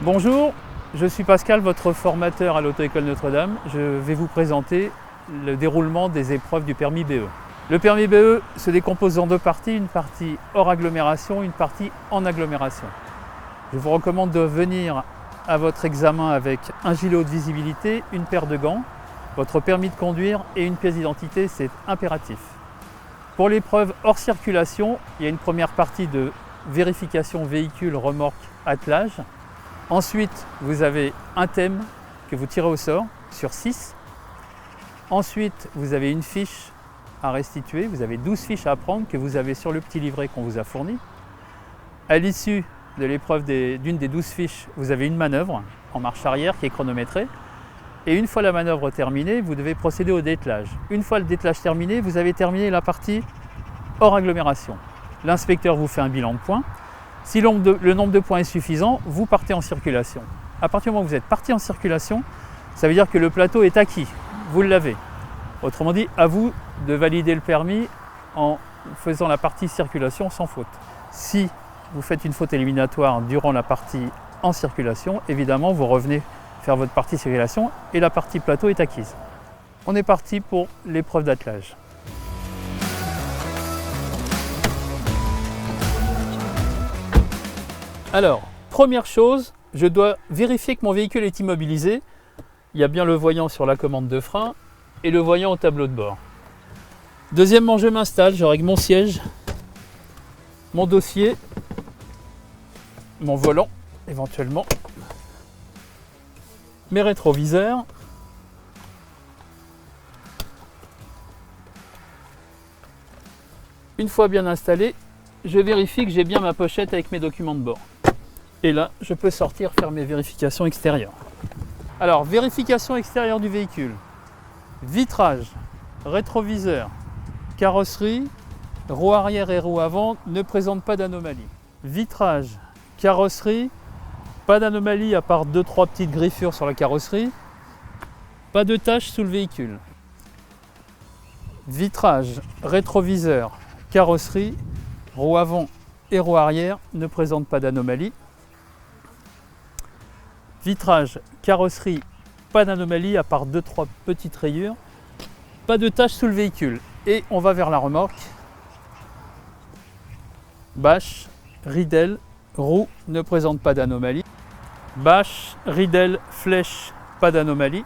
Bonjour, je suis Pascal, votre formateur à l'Auto-École Notre-Dame. Je vais vous présenter le déroulement des épreuves du permis BE. Le permis BE se décompose en deux parties, une partie hors agglomération, une partie en agglomération. Je vous recommande de venir à votre examen avec un gilet haute visibilité, une paire de gants, votre permis de conduire et une pièce d'identité, c'est impératif. Pour l'épreuve hors circulation, il y a une première partie de vérification véhicule, remorque, attelage. Ensuite, vous avez un thème que vous tirez au sort sur 6. Ensuite, vous avez une fiche à restituer. Vous avez 12 fiches à prendre que vous avez sur le petit livret qu'on vous a fourni. À l'issue de l'épreuve d'une des 12 fiches, vous avez une manœuvre en marche arrière qui est chronométrée. Et une fois la manœuvre terminée, vous devez procéder au dételage. Une fois le dételage terminé, vous avez terminé la partie hors agglomération. L'inspecteur vous fait un bilan de points. Si le nombre de points est suffisant, vous partez en circulation. À partir du moment où vous êtes parti en circulation, ça veut dire que le plateau est acquis, vous l'avez. Autrement dit, à vous de valider le permis en faisant la partie circulation sans faute. Si vous faites une faute éliminatoire durant la partie en circulation, évidemment, vous revenez faire votre partie circulation et la partie plateau est acquise. On est parti pour l'épreuve d'attelage. Alors, première chose, je dois vérifier que mon véhicule est immobilisé. Il y a bien le voyant sur la commande de frein et le voyant au tableau de bord. Deuxièmement, je m'installe, je règle mon siège, mon dossier, mon volant éventuellement, mes rétroviseurs, une fois bien installé, je vérifie que j'ai bien ma pochette avec mes documents de bord. Et là, je peux sortir faire mes vérifications extérieures. Alors, vérification extérieure du véhicule. Vitrage, rétroviseur, carrosserie, roue arrière et roue avant ne présentent pas d'anomalie. Vitrage, carrosserie, pas d'anomalie à part 2-3 petites griffures sur la carrosserie. Pas de taches sous le véhicule. Vitrage, rétroviseur, carrosserie, roue avant et roue arrière ne présentent pas d'anomalie. Vitrage, carrosserie, pas d'anomalie à part 2-3 petites rayures. Pas de taches sous le véhicule. Et on va vers la remorque. Bâche, ridelle, roue ne présentent pas d'anomalie. Bâche, ridelle, flèche, pas d'anomalie.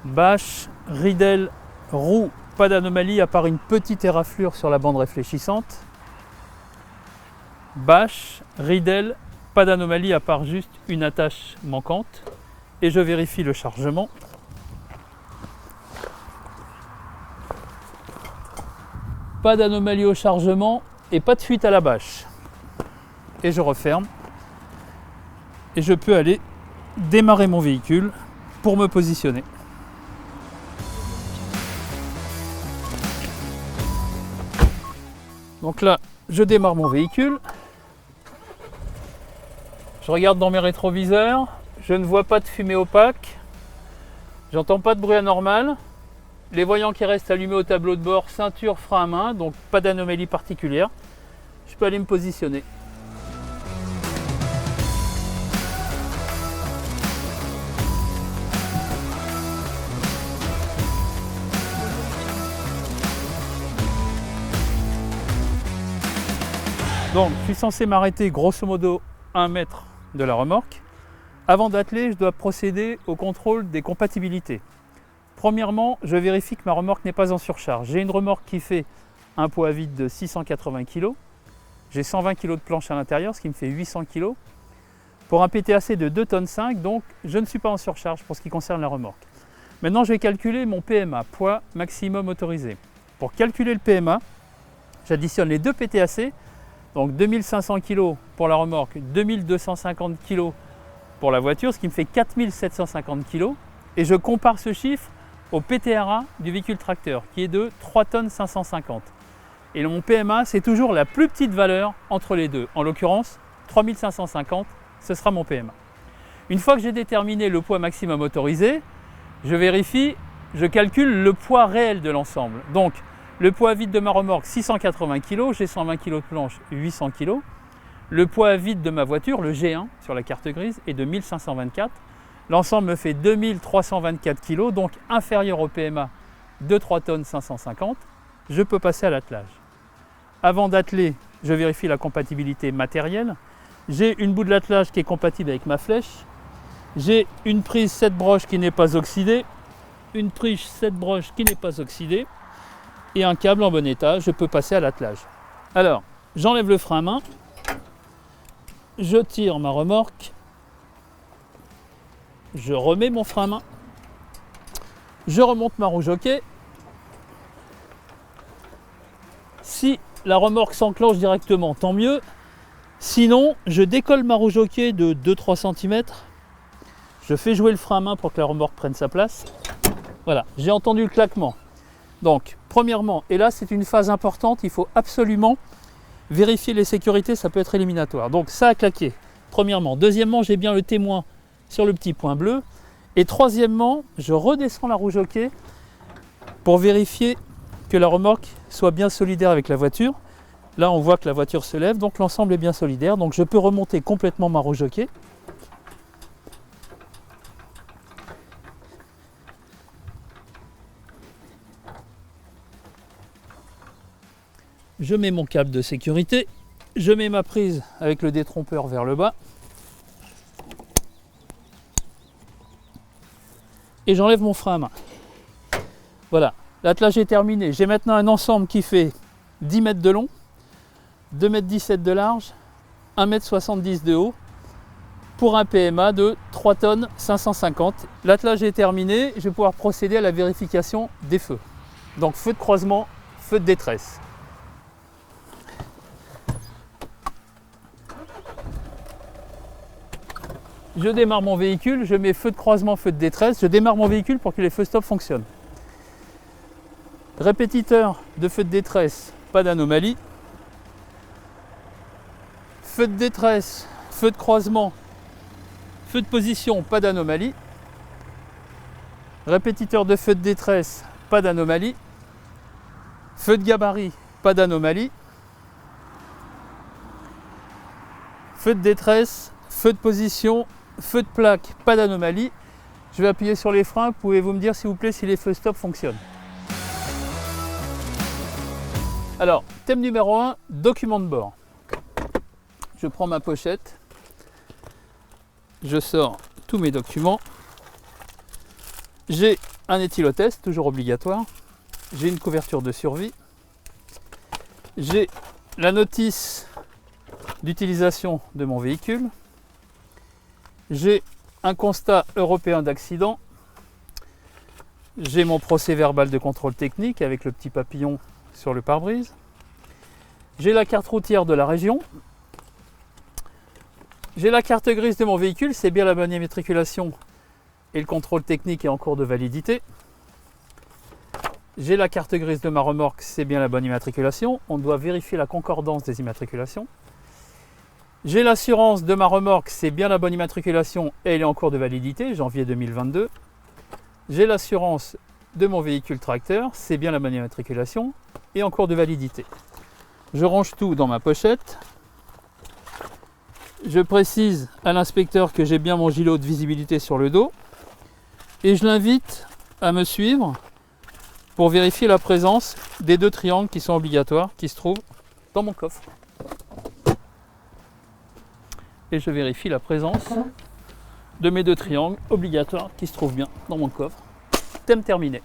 Bâche, ridelle, roue, pas d'anomalie à part une petite éraflure sur la bande réfléchissante. Bâche, ridelle, pas d'anomalie à part juste une attache manquante. Et je vérifie le chargement. Pas d'anomalie au chargement et pas de fuite à la bâche. Et je referme. Et je peux aller démarrer mon véhicule pour me positionner. Donc là, je démarre mon véhicule. Je regarde dans mes rétroviseurs. Je ne vois pas de fumée opaque. J'entends pas de bruit anormal. Les voyants qui restent allumés au tableau de bord, ceinture, frein à main, donc pas d'anomalie particulière. Je peux aller me positionner. Donc, je suis censé m'arrêter grosso modo 1 mètre de la remorque. Avant d'atteler, je dois procéder au contrôle des compatibilités. Premièrement, je vérifie que ma remorque n'est pas en surcharge. J'ai une remorque qui fait un poids à vide de 680 kg. J'ai 120 kg de planche à l'intérieur, ce qui me fait 800 kg. Pour un PTAC de 2,5 tonnes, donc je ne suis pas en surcharge pour ce qui concerne la remorque. Maintenant, je vais calculer mon PMA, poids maximum autorisé. Pour calculer le PMA, j'additionne les deux PTAC, donc 2500 kg pour la remorque, 2250 kg pour la voiture, ce qui me fait 4750 kg. Et je compare ce chiffre au PTRA du véhicule tracteur, qui est de 3,550 tonnes. Et mon PMA, c'est toujours la plus petite valeur entre les deux. En l'occurrence, 3550, ce sera mon PMA. Une fois que j'ai déterminé le poids maximum autorisé, je vérifie, je calcule le poids réel de l'ensemble. Donc, le poids vide de ma remorque, 680 kg, j'ai 120 kg de planche, 800 kg. Le poids à vide de ma voiture, le G1 sur la carte grise, est de 1524. L'ensemble me fait 2324 kg, donc inférieur au PMA de 3 tonnes 550. Je peux passer à l'attelage. Avant d'atteler, je vérifie la compatibilité matérielle. J'ai une bout de l'attelage qui est compatible avec ma flèche. J'ai une prise 7 broches qui n'est pas oxydée, une prise 7 broches qui n'est pas oxydée et un câble en bon état. Je peux passer à l'attelage. Alors, j'enlève le frein à main, je tire ma remorque, je remets mon frein à main, je remonte ma roue jockey. Si la remorque s'enclenche directement, tant mieux. Sinon, je décolle ma roue jockey de 2-3 cm. Je fais jouer le frein à main pour que la remorque prenne sa place. Voilà, j'ai entendu le claquement. Donc, premièrement, et là c'est une phase importante, il faut absolument vérifier les sécurités, ça peut être éliminatoire. Donc ça a claqué, premièrement. Deuxièmement, j'ai bien le témoin sur le petit point bleu. Et troisièmement, je redescends la roue jockey pour vérifier que la remorque soit bien solidaire avec la voiture. Là, on voit que la voiture se lève, donc l'ensemble est bien solidaire. Donc je peux remonter complètement ma roue jockey. Je mets mon câble de sécurité, je mets ma prise avec le détrompeur vers le bas et j'enlève mon frein à main. Voilà, l'attelage est terminé. J'ai maintenant un ensemble qui fait 10 mètres de long, 2,17 m de large, 1,70 m de haut pour un PMA de 3 tonnes 550. L'attelage est terminé, je vais pouvoir procéder à la vérification des feux. Donc feu de croisement, feu de détresse. Je démarre mon véhicule, je mets feu de croisement, feu de détresse, je démarre mon véhicule pour que les feux stop fonctionnent. Répétiteur de feu de détresse, pas d'anomalie. Feu de détresse, feu de croisement, feu de position, pas d'anomalie. Répétiteur de feu de détresse, pas d'anomalie. Feu de gabarit, pas d'anomalie. Feu de détresse, feu de position, feu de plaque, pas d'anomalie. Je vais appuyer sur les freins. Pouvez-vous me dire s'il vous plaît si les feux stop fonctionnent? Alors, thème numéro 1, document de bord. Je prends ma pochette, je sors tous mes documents. J'ai un éthylotest, toujours obligatoire. J'ai une couverture de survie. J'ai la notice d'utilisation de mon véhicule. J'ai un constat européen d'accident. J'ai mon procès verbal de contrôle technique avec le petit papillon sur le pare-brise. J'ai la carte routière de la région. J'ai la carte grise de mon véhicule, c'est bien la bonne immatriculation et le contrôle technique est en cours de validité. J'ai la carte grise de ma remorque, c'est bien la bonne immatriculation. On doit vérifier la concordance des immatriculations. J'ai l'assurance de ma remorque, c'est bien la bonne immatriculation et elle est en cours de validité, janvier 2022. J'ai l'assurance de mon véhicule tracteur, c'est bien la bonne immatriculation et en cours de validité. Je range tout dans ma pochette. Je précise à l'inspecteur que j'ai bien mon gilet de visibilité sur le dos et je l'invite à me suivre pour vérifier la présence des 2 triangles qui sont obligatoires, qui se trouvent dans mon coffre. Et je vérifie la présence de mes 2 triangles obligatoires qui se trouvent bien dans mon coffre. Thème terminé.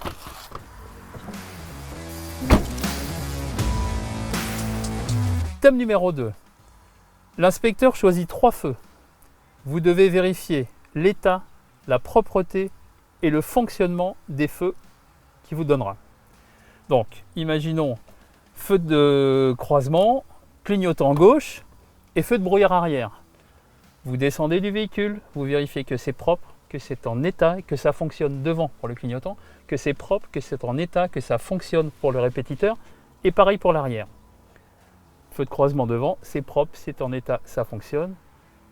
Thème numéro 2. L'inspecteur choisit 3 feux. Vous devez vérifier l'état, la propreté et le fonctionnement des feux qu'il vous donnera. Donc, imaginons feu de croisement, clignotant gauche et feu de brouillard arrière. Vous descendez du véhicule, vous vérifiez que c'est propre, que c'est en état et que ça fonctionne devant pour le clignotant, que c'est propre, que c'est en état, que ça fonctionne pour le répétiteur et pareil pour l'arrière. Feu de croisement devant, c'est propre, c'est en état, ça fonctionne.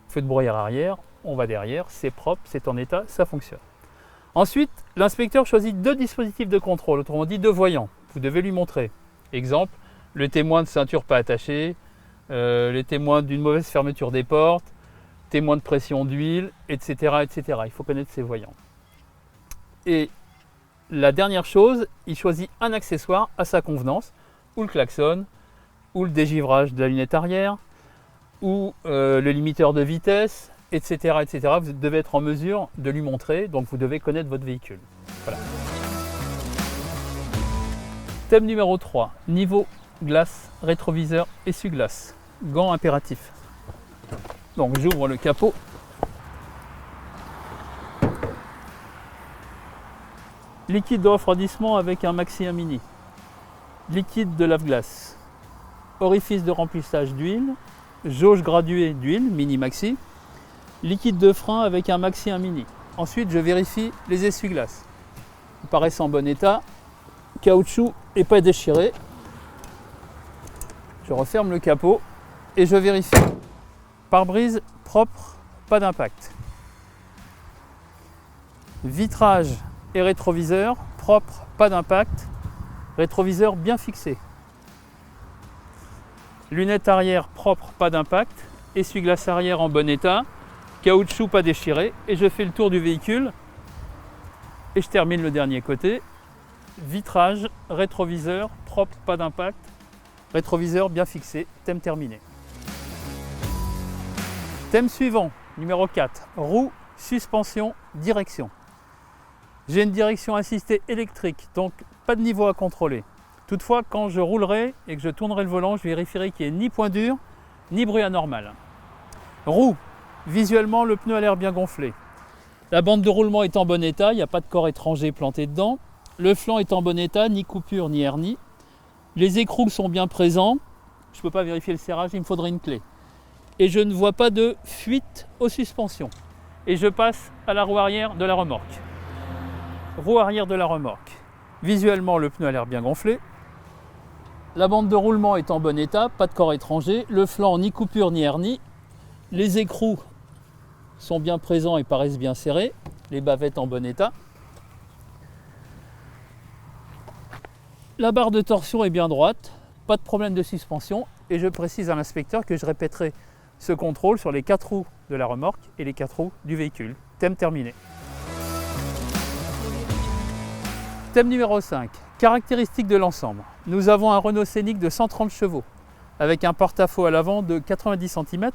Feu de brouillard arrière, on va derrière, c'est propre, c'est en état, ça fonctionne. Ensuite, l'inspecteur choisit 2 dispositifs de contrôle, autrement dit 2 voyants. Vous devez lui montrer. Exemple, le témoin de ceinture pas attaché, les témoins d'une mauvaise fermeture des portes, témoins de pression d'huile, etc., etc. Il faut connaître ces voyants. Et la dernière chose, il choisit un accessoire à sa convenance, ou le klaxon, ou le dégivrage de la lunette arrière, ou le limiteur de vitesse, etc., etc. Vous devez être en mesure de lui montrer, donc vous devez connaître votre véhicule. Voilà. Thème numéro 3, niveau glace, rétroviseur, essuie-glace, gants impératifs. Donc j'ouvre le capot. Liquide de refroidissement avec un maxi, un mini. Liquide de lave-glace. Orifice de remplissage d'huile. Jauge graduée d'huile, mini maxi. Liquide de frein avec un maxi, un mini. Ensuite, je vérifie les essuie-glaces. Ils paraissent en bon état. Caoutchouc et pas déchiré. Je referme le capot et je vérifie. Pare-brise propre, pas d'impact. Vitrage et rétroviseur propre, pas d'impact. Rétroviseur bien fixé. Lunettes arrière propre, pas d'impact. Essuie-glace arrière en bon état. Caoutchouc pas déchiré. Et je fais le tour du véhicule. Et je termine le dernier côté. Vitrage, rétroviseur propre, pas d'impact. Rétroviseur bien fixé. Thème terminé. Thème suivant, numéro 4. Roue, suspension, direction. J'ai une direction assistée électrique, donc pas de niveau à contrôler. Toutefois, quand je roulerai et que je tournerai le volant, je vérifierai qu'il n'y ait ni point dur, ni bruit anormal. Roue, visuellement, le pneu a l'air bien gonflé. La bande de roulement est en bon état, il n'y a pas de corps étranger planté dedans. Le flanc est en bon état, ni coupure, ni hernie. Les écrous sont bien présents. Je ne peux pas vérifier le serrage, il me faudrait une clé. Et je ne vois pas de fuite aux suspensions. Et je passe à la roue arrière de la remorque. Roue arrière de la remorque. Visuellement, le pneu a l'air bien gonflé. La bande de roulement est en bon état, pas de corps étranger. Le flanc, ni coupure, ni hernie. Les écrous sont bien présents et paraissent bien serrés. Les bavettes en bon état. La barre de torsion est bien droite. Pas de problème de suspension. Et je précise à l'inspecteur que je répéterai ce contrôle sur les 4 roues de la remorque et les 4 roues du véhicule. Thème terminé. Thème numéro 5. Caractéristiques de l'ensemble. Nous avons un Renault Scénic de 130 chevaux avec un porte-à-faux à l'avant de 90 cm,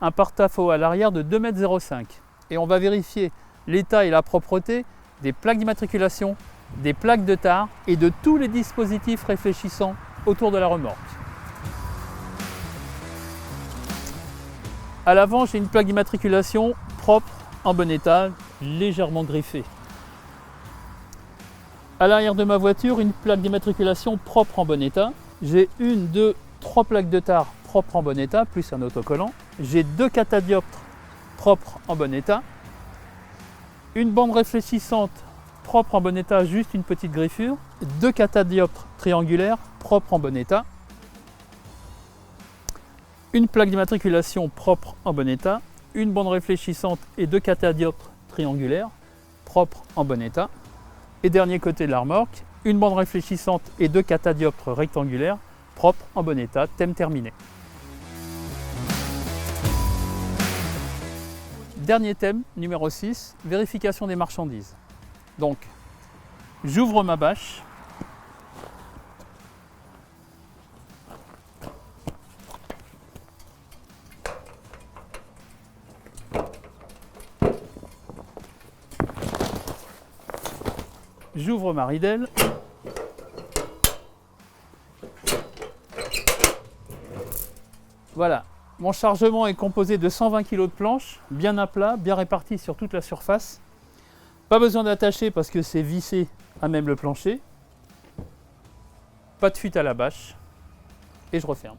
un porte-à-faux à l'arrière de 2,05 m. Et on va vérifier l'état et la propreté des plaques d'immatriculation, des plaques de tare et de tous les dispositifs réfléchissants autour de la remorque. À l'avant, j'ai une plaque d'immatriculation propre, en bon état, légèrement griffée. À l'arrière de ma voiture, une plaque d'immatriculation propre en bon état. J'ai 1, 2, 3 plaques de tare propres en bon état, plus un autocollant. J'ai 2 catadioptres propres en bon état. Une bande réfléchissante propre en bon état, juste une petite griffure. 2 catadioptres triangulaires propres en bon état. Une plaque d'immatriculation propre en bon état, une bande réfléchissante et 2 catadioptres triangulaires propres en bon état. Et dernier côté de la remorque, une bande réfléchissante et 2 catadioptres rectangulaires propres en bon état. Thème terminé. Dernier thème, numéro 6, vérification des marchandises. Donc, j'ouvre ma bâche. J'ouvre ma ridelle. Voilà, mon chargement est composé de 120 kg de planches, bien à plat, bien réparties sur toute la surface. Pas besoin d'attacher parce que c'est vissé à même le plancher. Pas de fuite à la bâche. Et je referme.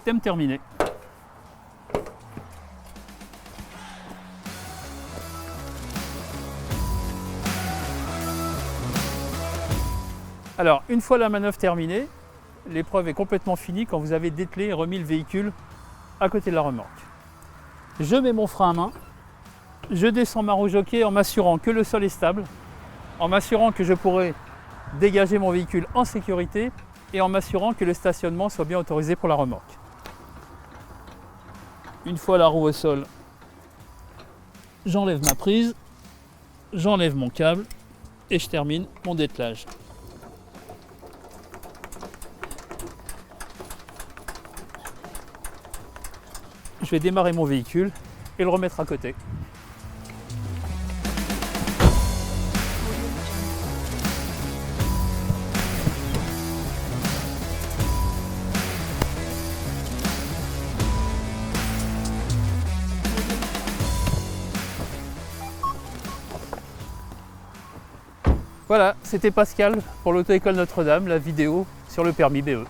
Thème terminé. Alors, une fois la manœuvre terminée, l'épreuve est complètement finie quand vous avez dételé et remis le véhicule à côté de la remorque. Je mets mon frein à main, je descends ma roue jockey en m'assurant que le sol est stable, en m'assurant que je pourrai dégager mon véhicule en sécurité et en m'assurant que le stationnement soit bien autorisé pour la remorque. Une fois la roue au sol, j'enlève ma prise, j'enlève mon câble et je termine mon dételage. Je vais démarrer mon véhicule et le remettre à côté. Voilà, c'était Pascal pour l'Auto-École Notre-Dame, la vidéo sur le permis BE.